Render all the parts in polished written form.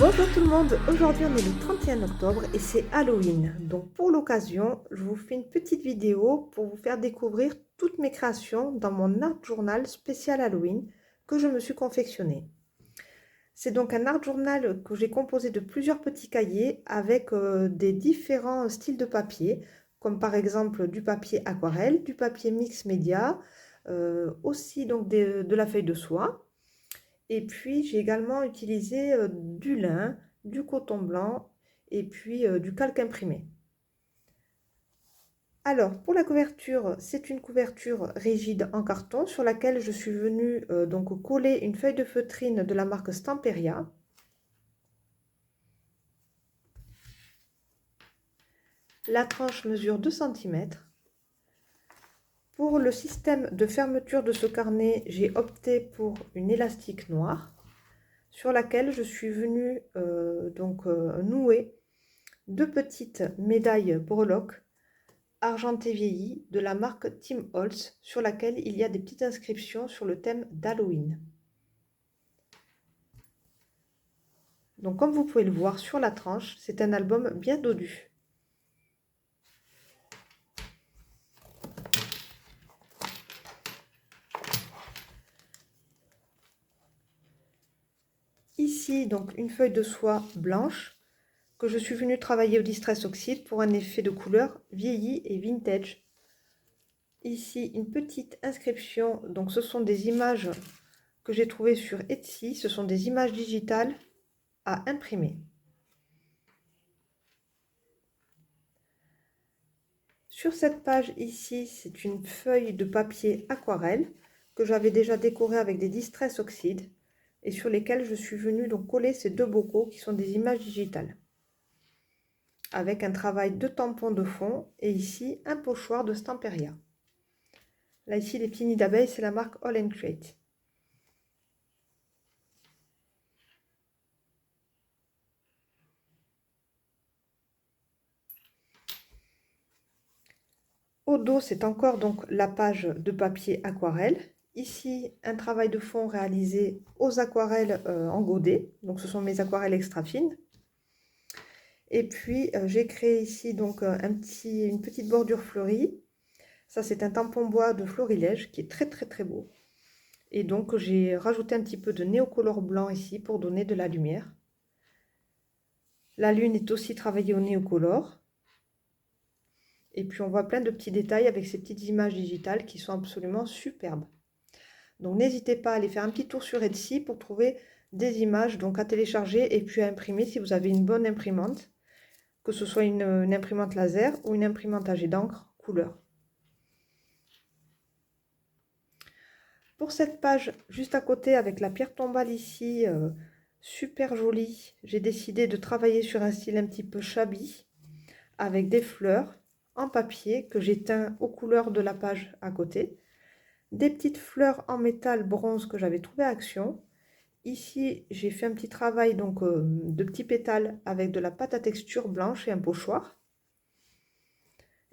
Bonjour tout le monde, aujourd'hui on est le 31 octobre et c'est Halloween. Donc pour l'occasion, je vous fais une petite vidéo pour vous faire découvrir toutes mes créations dans mon art journal spécial Halloween que je me suis confectionné. C'est donc un art journal que j'ai composé de plusieurs petits cahiers avec des différents styles de papier, comme par exemple du papier aquarelle, du papier mix média, aussi donc de la feuille de soie. Et puis, j'ai également utilisé du lin, du coton blanc et puis du calque imprimé. Alors, pour la couverture, c'est une couverture rigide en carton sur laquelle je suis venue donc coller une feuille de feutrine de la marque Stamperia. La tranche mesure 2 cm. Pour le système de fermeture de ce carnet, j'ai opté pour une élastique noire sur laquelle je suis venue nouer deux petites médailles breloques argentées vieillies de la marque Tim Holtz sur laquelle il y a des petites inscriptions sur le thème d'Halloween. Donc comme vous pouvez le voir sur la tranche, c'est un album bien dodu. Ici donc une feuille de soie blanche que je suis venue travailler au Distress Oxide pour un effet de couleur vieilli et vintage. Ici une petite inscription, donc ce sont des images que j'ai trouvées sur Etsy, ce sont des images digitales à imprimer. Sur cette page ici, c'est une feuille de papier aquarelle que j'avais déjà décorée avec des Distress Oxide et sur lesquelles je suis venue donc coller ces deux bocaux qui sont des images digitales avec un travail de tampon de fond et ici un pochoir de Stamperia. Là ici les petits nids d'abeilles, c'est la marque All and Create. Au dos, c'est encore donc la page de papier aquarelle. Ici, un travail de fond réalisé aux aquarelles en godet. Donc, ce sont mes aquarelles extra fines. Et puis, j'ai créé ici donc une petite bordure fleurie. Ça, c'est un tampon bois de florilège qui est très très très beau. Et donc, j'ai rajouté un petit peu de néocolore blanc ici pour donner de la lumière. La lune est aussi travaillée au néocolore. Et puis on voit plein de petits détails avec ces petites images digitales qui sont absolument superbes. Donc n'hésitez pas à aller faire un petit tour sur Etsy pour trouver des images donc à télécharger et puis à imprimer si vous avez une bonne imprimante, que ce soit une imprimante laser ou une imprimante à jet d'encre couleur. Pour cette page juste à côté avec la pierre tombale ici, super jolie, j'ai décidé de travailler sur un style un petit peu shabby avec des fleurs en papier que j'ai teint aux couleurs de la page à côté, des petites fleurs en métal bronze que j'avais trouvé à Action. Ici j'ai fait un petit travail donc de petits pétales avec de la pâte à texture blanche et un pochoir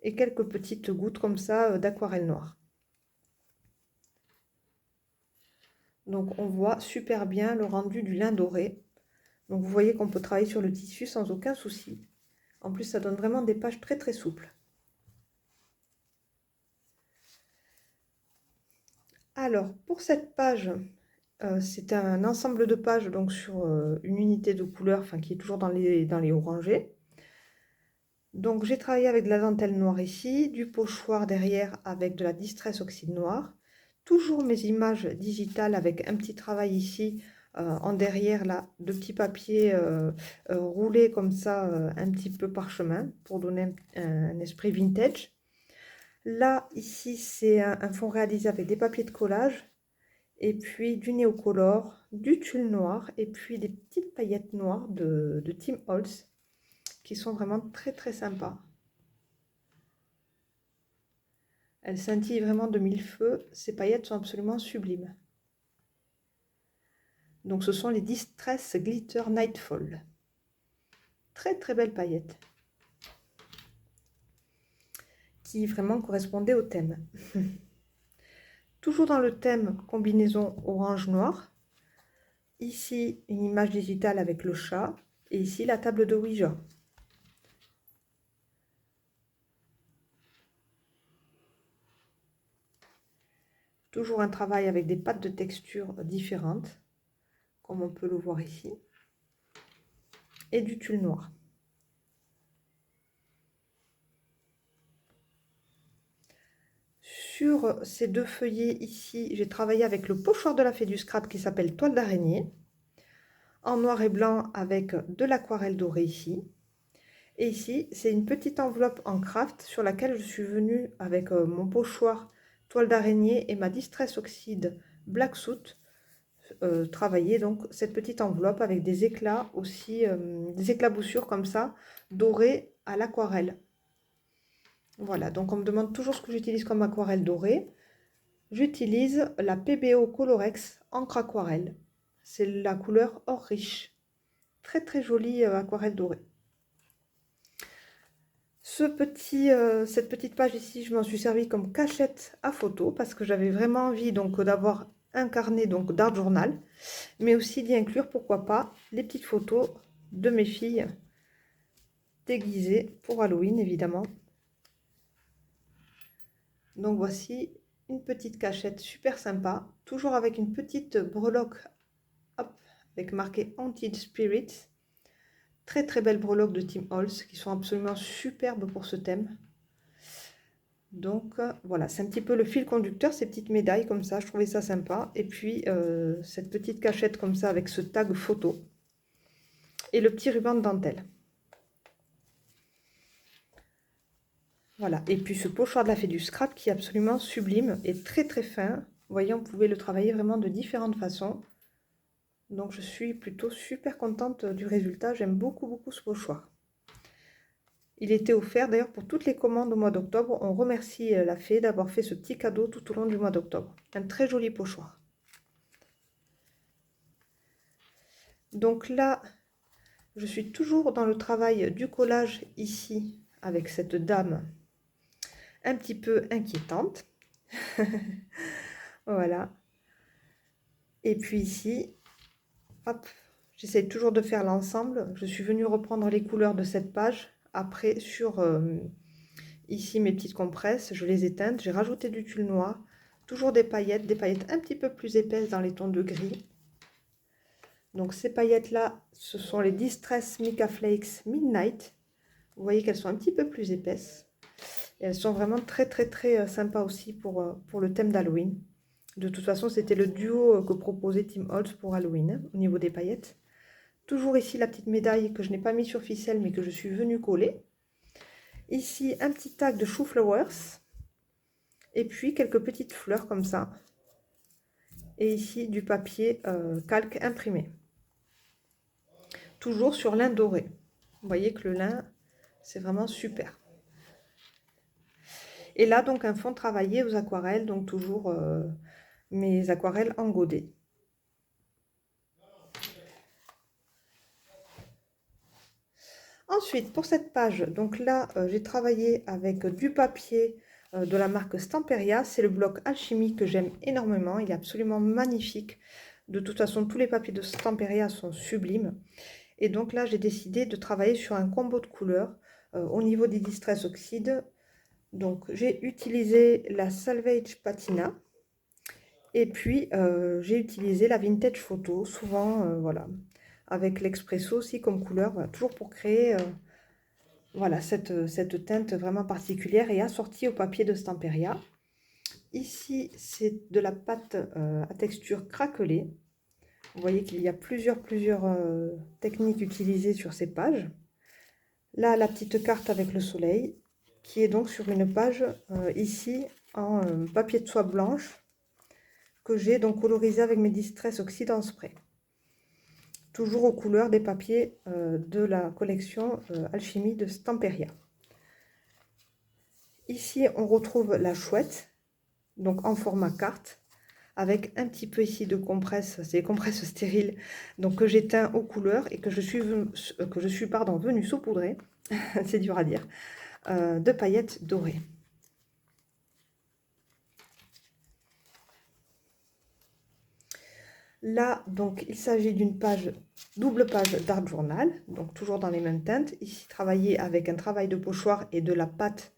et quelques petites gouttes comme ça d'aquarelle noire. Donc on voit super bien le rendu du lin doré. Donc vous voyez qu'on peut travailler sur le tissu sans aucun souci. En plus ça donne vraiment des pages très très souples. Alors, pour cette page, c'est un ensemble de pages donc sur une unité de couleur, enfin qui est toujours dans les orangés. Donc j'ai travaillé avec de la dentelle noire ici, du pochoir derrière avec de la Distress Oxide noire. Toujours mes images digitales avec un petit travail ici en derrière là, de petits papiers roulés comme ça, un petit peu parchemin pour donner un esprit vintage. Là, ici, c'est un fond réalisé avec des papiers de collage et puis du néocolore, du tulle noir et puis des petites paillettes noires de Tim Holtz qui sont vraiment très très sympas. Elles scintillent vraiment de mille feux, ces paillettes sont absolument sublimes. Donc ce sont les Distress Glitter Nightfall. Très très belles paillettes qui vraiment correspondaient au thème. Toujours dans le thème combinaison orange-noir, Ici, une image digitale avec le chat. Et ici, la table de Ouija. Toujours un travail avec des pattes de texture différentes, comme on peut le voir ici. Et du tulle noir. Sur ces deux feuillets ici, j'ai travaillé avec le pochoir de la Fée du Scrap qui s'appelle Toile d'araignée. En noir et blanc avec de l'aquarelle dorée ici. Et ici, c'est une petite enveloppe en craft sur laquelle je suis venue avec mon pochoir Toile d'araignée et ma Distress Oxide Black Soot. Travailler donc cette petite enveloppe avec des éclats aussi, des éclaboussures comme ça, dorées à l'aquarelle. Voilà, donc on me demande toujours ce que j'utilise comme aquarelle dorée. J'utilise la PBO Colorex encre aquarelle. C'est la couleur or riche. Très très jolie aquarelle dorée. Cette petite page ici, je m'en suis servi comme cachette à photo parce que j'avais vraiment envie donc d'avoir un carnet donc d'art journal, mais aussi d'y inclure, pourquoi pas, les petites photos de mes filles déguisées pour Halloween évidemment. Donc voici une petite cachette super sympa, toujours avec une petite breloque hop, avec marqué Haunted Spirits. Très très belles breloques de Tim Holtz qui sont absolument superbes pour ce thème. Donc voilà, c'est un petit peu le fil conducteur, ces petites médailles comme ça, je trouvais ça sympa. Et puis cette petite cachette comme ça avec ce tag photo. Et le petit ruban de dentelle. Voilà, et puis ce pochoir de la Fée du Scrap qui est absolument sublime et très très fin. Vous voyez, on pouvait le travailler vraiment de différentes façons. Donc je suis plutôt super contente du résultat, j'aime beaucoup beaucoup ce pochoir. Il était offert d'ailleurs pour toutes les commandes au mois d'octobre. On remercie la Fée d'avoir fait ce petit cadeau tout au long du mois d'octobre. Un très joli pochoir. Donc là, je suis toujours dans le travail du collage ici avec cette dame un petit peu inquiétante. Voilà. Et puis ici, hop, j'essaie toujours de faire l'ensemble. Je suis venue reprendre les couleurs de cette page. Après, sur ici mes petites compresses, je les éteins. J'ai rajouté du tulle noir. Toujours des paillettes un petit peu plus épaisses dans les tons de gris. Donc ces paillettes-là, ce sont les Distress Mica Flakes Midnight. Vous voyez qu'elles sont un petit peu plus épaisses. Et elles sont vraiment très très très sympas aussi pour le thème d'Halloween. De toute façon, c'était le duo que proposait Tim Holtz pour Halloween, hein, au niveau des paillettes. Toujours ici la petite médaille que je n'ai pas mis sur ficelle, mais que je suis venue coller. Ici, un petit tag de Chou Flowers. Et puis, quelques petites fleurs comme ça. Et ici, du papier calque imprimé. Toujours sur lin doré. Vous voyez que le lin, c'est vraiment super. Et là, donc, un fond travaillé aux aquarelles, donc toujours mes aquarelles en godet. Ensuite, pour cette page, donc là, j'ai travaillé avec du papier de la marque Stamperia. C'est le bloc Alchimie que j'aime énormément. Il est absolument magnifique. De toute façon, tous les papiers de Stamperia sont sublimes. Et donc là, j'ai décidé de travailler sur un combo de couleurs au niveau des Distress Oxide. Donc, j'ai utilisé la Salvage Patina. Et puis, j'ai utilisé la Vintage Photo, souvent, voilà, avec l'Expresso aussi comme couleur, voilà, toujours pour créer voilà, cette teinte vraiment particulière et assortie au papier de Stamperia. Ici, c'est de la pâte à texture craquelée. Vous voyez qu'il y a plusieurs techniques utilisées sur ces pages. Là, la petite carte avec le soleil, qui est donc sur une page ici en papier de soie blanche, que j'ai donc colorisé avec mes Distress Oxide en spray. Toujours aux couleurs des papiers de la collection Alchimie de Stamperia. Ici, on retrouve la chouette, donc en format carte, avec un petit peu ici de compresse, c'est des compresses stériles, donc que j'éteins aux couleurs et que je suis venue saupoudrer, c'est dur à dire, de paillettes dorées. Là, donc, il s'agit d'une page, double page d'art journal, donc toujours dans les mêmes teintes. Ici, travaillé avec un travail de pochoir et de la pâte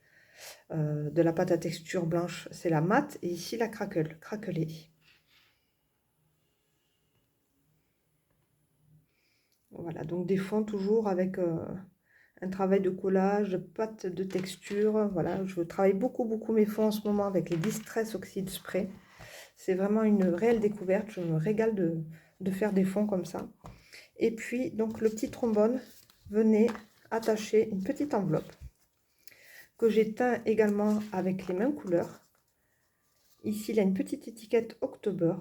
à texture blanche, c'est la mat, et ici la craquelée. Voilà, donc des fonds toujours avec un travail de collage, de pâte de texture. Voilà, je travaille beaucoup mes fonds en ce moment avec les Distress Oxide Spray. C'est vraiment une réelle découverte, je me régale de faire des fonds comme ça. Et puis, donc, le petit trombone venait attacher une petite enveloppe que j'ai teint également avec les mêmes couleurs. Ici, il y a une petite étiquette October.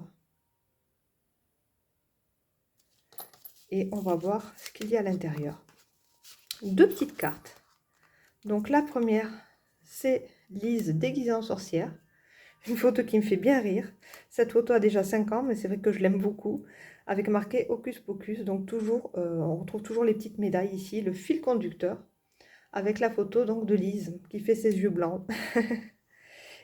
Et on va voir ce qu'il y a à l'intérieur. Deux petites cartes. Donc, la première, c'est Lise déguisée en sorcière. Une photo qui me fait bien rire. Cette photo a déjà 5 ans, mais c'est vrai que je l'aime beaucoup. Avec marqué Hocus Pocus. Donc, toujours, on retrouve toujours les petites médailles ici. Le fil conducteur. Avec la photo donc de Lise qui fait ses yeux blancs.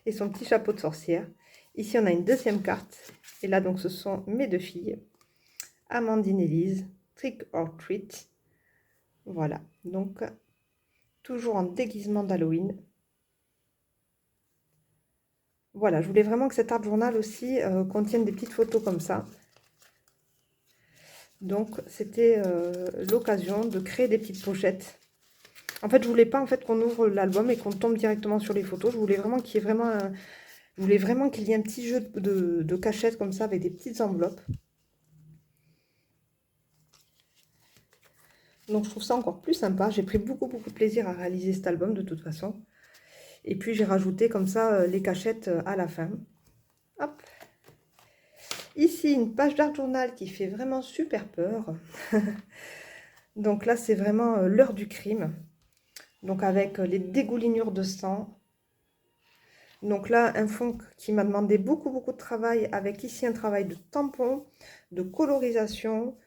Et son petit chapeau de sorcière. Ici, on a une deuxième carte. Et là, donc, ce sont mes deux filles. Amandine et Lise. Trick or treat. Voilà. Donc, toujours en déguisement d'Halloween. Voilà, je voulais vraiment que cet art journal aussi contienne des petites photos comme ça. Donc, c'était l'occasion de créer des petites pochettes. En fait, je voulais pas en fait qu'on ouvre l'album et qu'on tombe directement sur les photos. Je voulais vraiment qu'il y ait vraiment je voulais vraiment qu'il y ait un petit jeu de cachette comme ça avec des petites enveloppes. Donc, je trouve ça encore plus sympa. J'ai pris beaucoup de plaisir à réaliser cet album de toute façon. Et puis, j'ai rajouté comme ça les cachettes à la fin. Hop. Ici, une page d'art journal qui fait vraiment super peur. Donc là, c'est vraiment l'heure du crime. Donc avec les dégoulinures de sang. Donc là, un fond qui m'a demandé beaucoup de travail, avec ici un travail de tampon, de colorisation,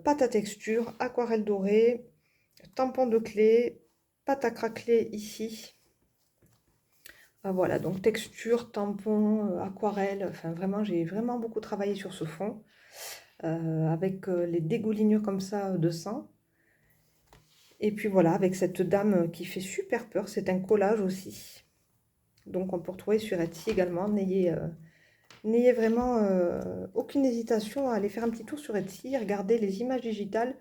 pâte à texture, aquarelle dorée, tampon de clé, pâte à craqueler ici. Ah, voilà, donc texture, tampon, aquarelle, enfin vraiment, j'ai vraiment beaucoup travaillé sur ce fond, avec les dégoulinures comme ça de sang. Et puis voilà, avec cette dame qui fait super peur, c'est un collage aussi. Donc on peut retrouver sur Etsy également. N'ayez vraiment aucune hésitation à aller faire un petit tour sur Etsy, regarder les images digitales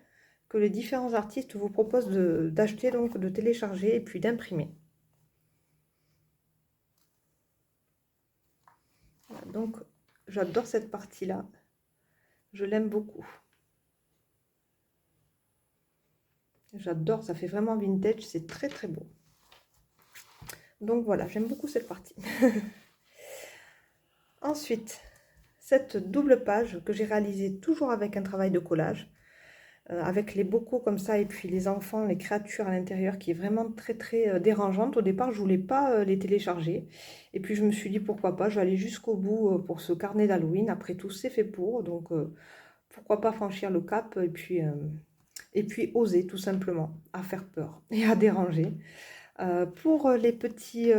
que les différents artistes vous proposent d'acheter, donc de télécharger et puis d'imprimer. Voilà, donc j'adore cette partie-là, je l'aime beaucoup. J'adore, ça fait vraiment vintage, c'est très beau. Donc voilà, j'aime beaucoup cette partie. Ensuite, cette double page que j'ai réalisée toujours avec un travail de collage, avec les bocaux comme ça, et puis les enfants, les créatures à l'intérieur, qui est vraiment très dérangeante. Au départ, je voulais pas les télécharger. Et puis je me suis dit, pourquoi pas, je vais aller jusqu'au bout pour ce carnet d'Halloween. Après tout, c'est fait pour. Donc, pourquoi pas franchir le cap et puis oser tout simplement à faire peur et à déranger. Pour les petits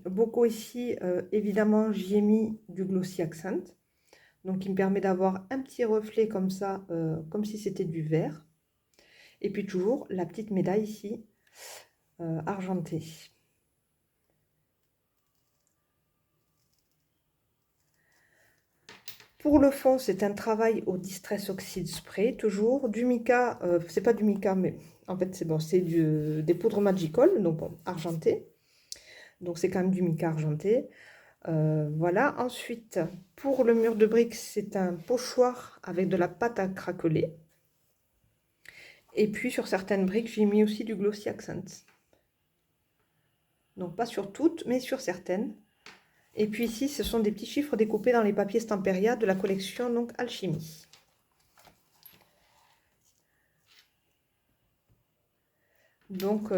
bocaux ici, évidemment, j'y ai mis du Glossy Accent. Donc, qui me permet d'avoir un petit reflet comme ça, comme si c'était du verre. Et puis toujours la petite médaille ici, argentée. Pour le fond, c'est un travail au Distress Oxide Spray, toujours. Du mica, c'est pas du mica, mais en fait, c'est bon, c'est des poudres Magical, donc bon, argenté. Donc, c'est quand même du mica argenté. Voilà. Ensuite, pour le mur de briques, c'est un pochoir avec de la pâte à craqueler. Et puis, sur certaines briques, j'ai mis aussi du Glossy Accents. Donc, pas sur toutes, mais sur certaines. Et puis ici, ce sont des petits chiffres découpés dans les papiers Stamperia de la collection donc Alchimie. Donc,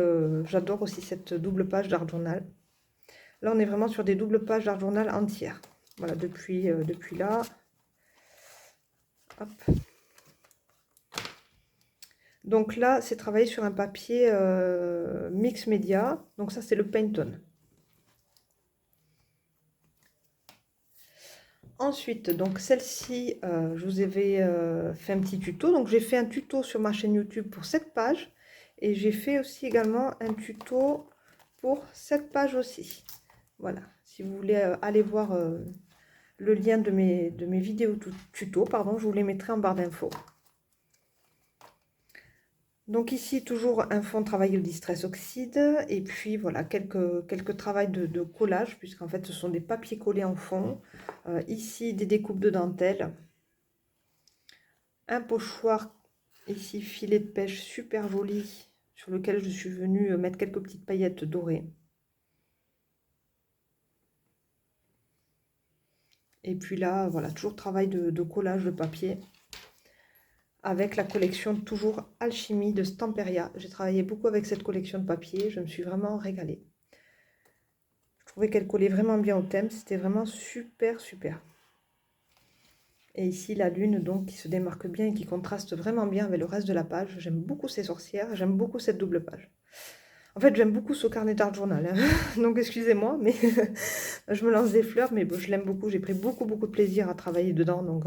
j'adore aussi cette double page d'art journal. Là, on est vraiment sur des doubles pages d'art journal entières. Voilà, depuis là. Hop. Donc là, c'est travaillé sur un papier mix média. Donc ça, c'est le Pantone. Ensuite, donc celle-ci, je vous avais fait un petit tuto. Donc j'ai fait un tuto sur ma chaîne YouTube pour cette page. Et j'ai fait aussi également un tuto pour cette page aussi. Voilà, si vous voulez aller voir le lien de mes vidéos tuto, pardon, je vous les mettrai en barre d'infos. Donc ici, toujours un fond travail au distress oxyde. Et puis voilà, quelques travaux de collage, puisqu'en fait, ce sont des papiers collés en fond. Ici, des découpes de dentelle. Un pochoir, ici, filet de pêche super joli, sur lequel je suis venue mettre quelques petites paillettes dorées. Et puis là, voilà, toujours travail de collage de papier avec la collection toujours Alchimie de Stamperia. J'ai travaillé beaucoup avec cette collection de papier, je me suis vraiment régalée. Je trouvais qu'elle collait vraiment bien au thème, c'était vraiment super, super. Et ici, la lune, donc, qui se démarque bien et qui contraste vraiment bien avec le reste de la page. J'aime beaucoup ces sorcières, j'aime beaucoup cette double page. En fait, j'aime beaucoup ce carnet d'art journal, hein. Donc excusez-moi, mais je me lance des fleurs, mais bon, je l'aime beaucoup. J'ai pris beaucoup de plaisir à travailler dedans, donc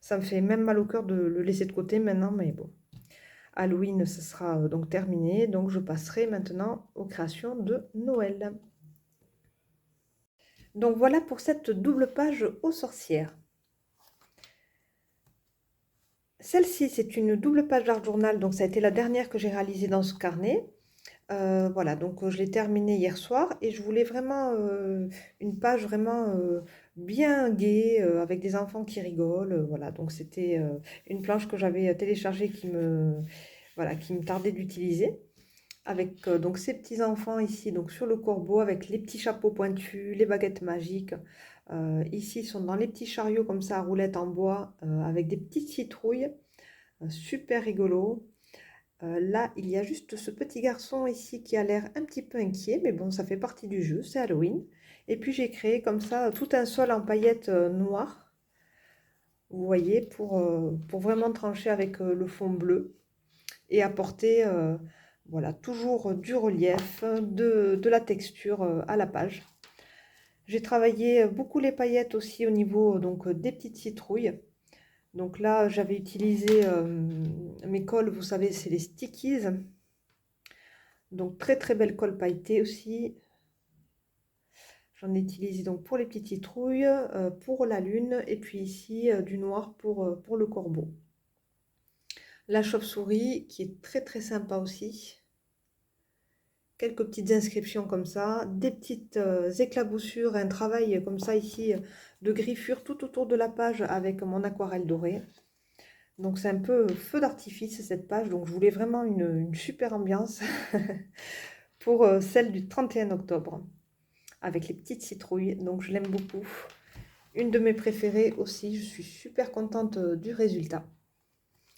ça me fait même mal au cœur de le laisser de côté maintenant, mais bon. Halloween, ce sera donc terminé, donc je passerai maintenant aux créations de Noël. Donc voilà pour cette double page aux sorcières. Celle-ci, c'est une double page d'art journal, donc ça a été la dernière que j'ai réalisée dans ce carnet. Voilà, donc je l'ai terminée hier soir et je voulais vraiment une page vraiment bien gaie, avec des enfants qui rigolent. Voilà, donc c'était une planche que j'avais téléchargée voilà, qui me tardait d'utiliser. Avec donc ces petits enfants ici, donc sur le corbeau, avec les petits chapeaux pointus, les baguettes magiques. Ici, ils sont dans les petits chariots comme ça à roulettes en bois, avec des petites citrouilles, super rigolo. Là, il y a juste ce petit garçon ici qui a l'air un petit peu inquiet, mais bon, ça fait partie du jeu, c'est Halloween. Et puis j'ai créé comme ça tout un sol en paillettes noires, vous voyez, pour vraiment trancher avec le fond bleu et apporter voilà, toujours du relief, de la texture à la page. J'ai travaillé beaucoup les paillettes aussi au niveau donc, des petites citrouilles. Donc là, j'avais utilisé mes colles, vous savez, c'est les Stickies. Donc très belle colle pailletée aussi. J'en ai utilisé donc pour les petites citrouilles, pour la lune, et puis ici du noir pour le corbeau. La chauve-souris qui est très sympa aussi. Quelques petites inscriptions comme ça, des petites éclaboussures, un travail comme ça ici de griffure tout autour de la page avec mon aquarelle dorée. Donc c'est un peu feu d'artifice cette page, donc je voulais vraiment une super ambiance pour celle du 31 octobre avec les petites citrouilles, donc je l'aime beaucoup. Une de mes préférées aussi, je suis super contente du résultat.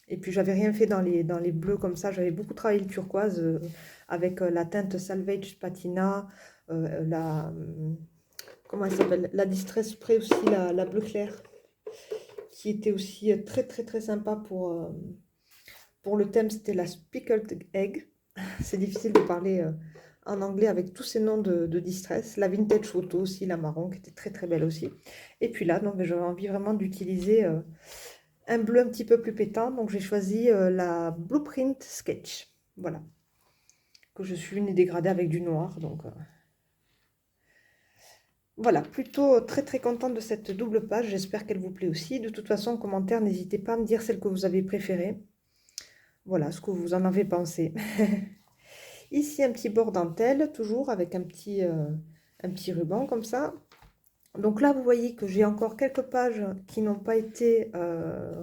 Et puis j'avais rien fait dans les bleus comme ça, j'avais beaucoup travaillé le turquoise avec la teinte Salvage Patina, comment elle s'appelle, la Distress Spray aussi, la bleu clair, qui était aussi très sympa pour le thème, c'était la Spickled Egg. C'est difficile de parler en anglais avec tous ces noms de distress. La Vintage Photo aussi, la marron, qui était très belle aussi. Et puis là, j'avais envie vraiment d'utiliser un bleu un petit peu plus pétant, donc j'ai choisi la Blueprint Sketch, voilà, que je suis venue dégrader avec du noir, donc voilà, plutôt très contente de cette double page, j'espère qu'elle vous plaît aussi. De toute façon, en commentaire, n'hésitez pas à me dire celle que vous avez préférée, voilà, ce que vous en avez pensé. Ici, un petit bord dentelle, toujours avec un petit ruban comme ça. Donc là, vous voyez que j'ai encore quelques pages qui n'ont pas été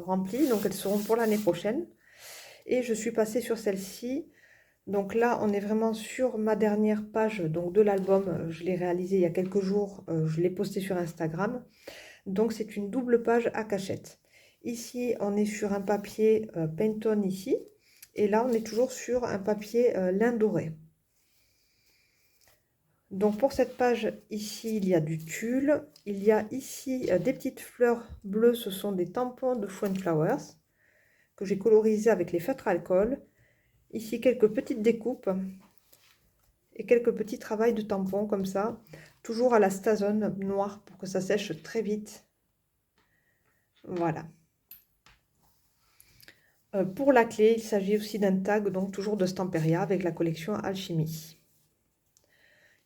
remplies, donc elles seront pour l'année prochaine. Et je suis passée sur celle-ci. Donc là, on est vraiment sur ma dernière page donc de l'album. Je l'ai réalisé il y a quelques jours, je l'ai posté sur Instagram. Donc c'est une double page à cachette. Ici, on est sur un papier Pantone ici. Et là, on est toujours sur un papier lin doré. Donc pour cette page ici, il y a du tulle. Il y a ici des petites fleurs bleues, ce sont des tampons de Fun Flowers que j'ai colorisés avec les feutres alcool. Ici quelques petites découpes et quelques petits travails de tampons comme ça, toujours à la Stazone noire pour que ça sèche très vite. Voilà. Pour la clé, il s'agit aussi d'un tag, donc toujours de Stamperia avec la collection Alchimie.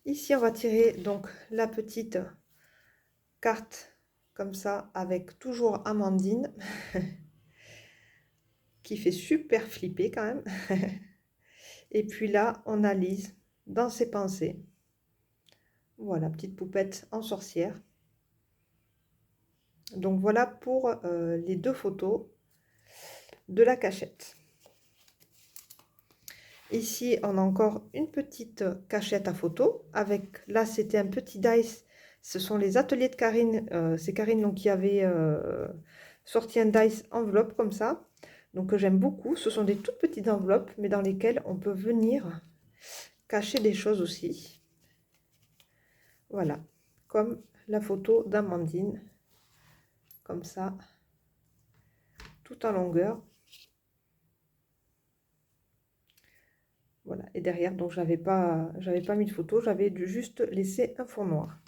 Ici, on va tirer donc la petite carte comme ça avec toujours Amandine qui fait super flipper quand même. Et puis là, on a Lise dans ses pensées. Voilà, petite poupette en sorcière. Donc voilà pour les deux photos de la cachette. Ici, on a encore une petite cachette à photo avec, là, c'était un petit dice. Ce sont les ateliers de Karine. C'est Karine donc, qui avait sorti un dice enveloppe comme ça. Donc, que j'aime beaucoup. Ce sont des toutes petites enveloppes, mais dans lesquelles on peut venir cacher des choses aussi. Voilà, comme la photo d'Amandine. Comme ça, tout en longueur. Voilà, et derrière, donc j'avais pas mis de photo, j'avais juste laissé un fond noir.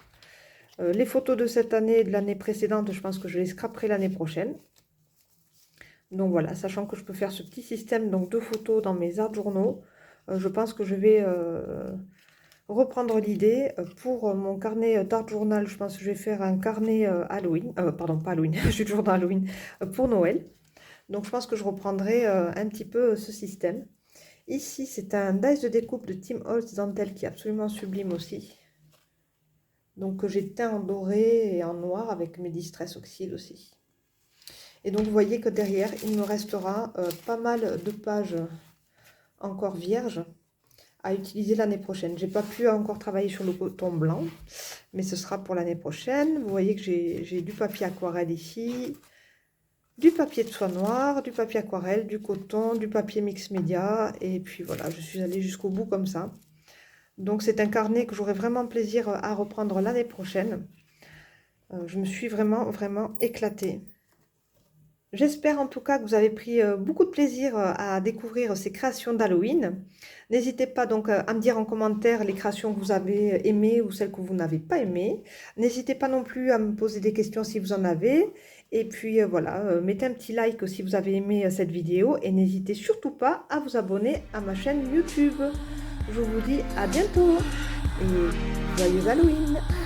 Les photos de cette année et de l'année précédente, je pense que je les scraperai l'année prochaine. Donc voilà, sachant que je peux faire ce petit système donc, de photos dans mes art journaux, je pense que je vais reprendre l'idée. Pour mon carnet d'art journal, je pense que je vais faire un carnet Halloween, pardon, pas Halloween, je suis toujours dans Halloween, pour Noël. Donc je pense que je reprendrai un petit peu ce système. Ici, c'est un dice de découpe de Tim Holtz Dentelle qui est absolument sublime aussi. Donc que j'ai teint en doré et en noir avec mes Distress Oxide aussi. Et donc vous voyez que derrière, il me restera pas mal de pages encore vierges à utiliser l'année prochaine. J'ai pas pu encore travailler sur le coton blanc, mais ce sera pour l'année prochaine. Vous voyez que j'ai du papier aquarelle ici, du papier de soie noire, du papier aquarelle, du coton, du papier mix média. Et puis voilà, je suis allée jusqu'au bout comme ça. Donc c'est un carnet que j'aurai vraiment plaisir à reprendre l'année prochaine. Je me suis vraiment éclatée. J'espère en tout cas que vous avez pris beaucoup de plaisir à découvrir ces créations d'Halloween. N'hésitez pas donc à me dire en commentaire les créations que vous avez aimées ou celles que vous n'avez pas aimées. N'hésitez pas non plus à me poser des questions si vous en avez. Et puis voilà, mettez un petit like si vous avez aimé cette vidéo. Et n'hésitez surtout pas à vous abonner à ma chaîne YouTube. Je vous dis à bientôt et joyeux Halloween!